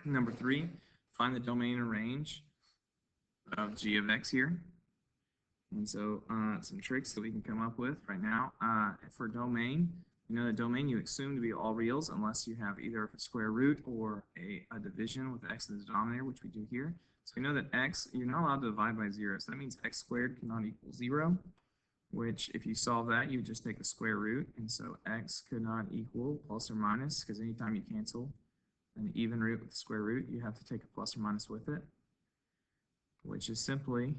Number 3, find the domain and range of g of x here. And so some tricks that we can come up with right now. For domain, you know the domain you assume to be all reals unless you have either a square root or a division with x in the denominator, which we do here. So we know that x, you're not allowed to divide by 0. So that means x squared cannot equal 0, which if you solve that, you would just take the square root. And so x could not equal plus or minus, because anytime you cancel an even root with the square root, you have to take a plus or minus with it, which is simply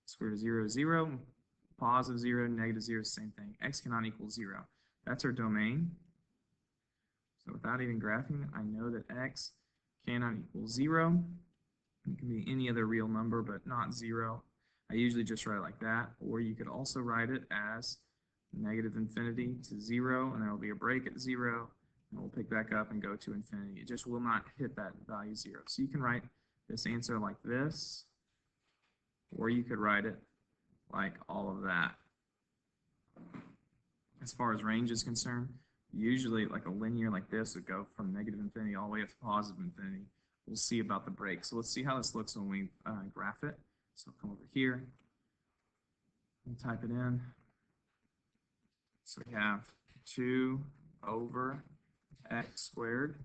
square root of 0 is 0, positive 0, negative 0 is the same thing. X cannot equal 0. That's our domain. So without even graphing it, I know that x cannot equal 0. It can be any other real number, but not 0. I usually just write it like that. Or you could also write it as negative infinity to 0, and there will be a break at 0, and we'll pick back up and go to infinity. It just will not hit that value 0. So you can write this answer like this, or you could write it like all of that. As far as range is concerned, usually like a linear like this would go from negative infinity all the way up to positive infinity. We'll see about the break. So let's see how this looks when we graph it. So come over here and type it in. So we have 2 over x squared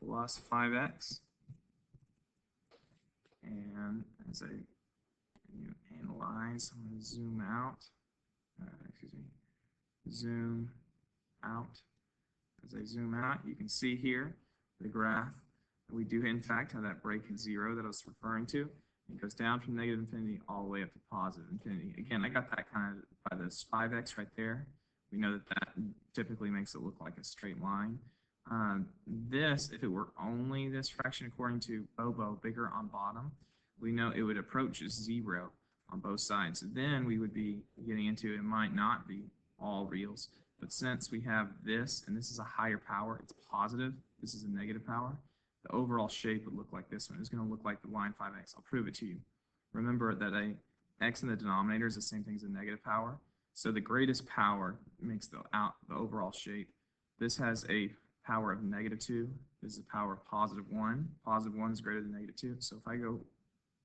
plus 5x. And as I analyze, I'm going to zoom out. Zoom out. As I zoom out, you can see here the graph. We do, in fact, have that break at 0 that I was referring to. It goes down from negative infinity all the way up to positive infinity. Again, I got that kind of by this 5x right there. We know that that typically makes it look like a straight line. This, if it were only this fraction according to Bobo, bigger on bottom, we know it would approach 0 on both sides. Then we would be getting into it might not be all reals. But since we have this, and this is a higher power, it's positive, this is a negative power, the overall shape would look like this one. It's going to look like the line 5x. I'll prove it to you. Remember that a x in the denominator is the same thing as a negative power. So the greatest power makes the overall shape. This has a power of -2. This is a power of +1. +1 is greater than -2. So if I go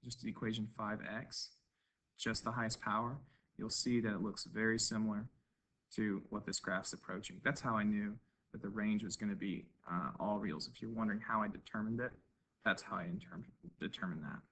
just to equation 5x, just the highest power, you'll see that it looks very similar to what this graph's approaching. That's how I knew that the range was going to be all reals. If you're wondering how I determined it, that's how I determined that.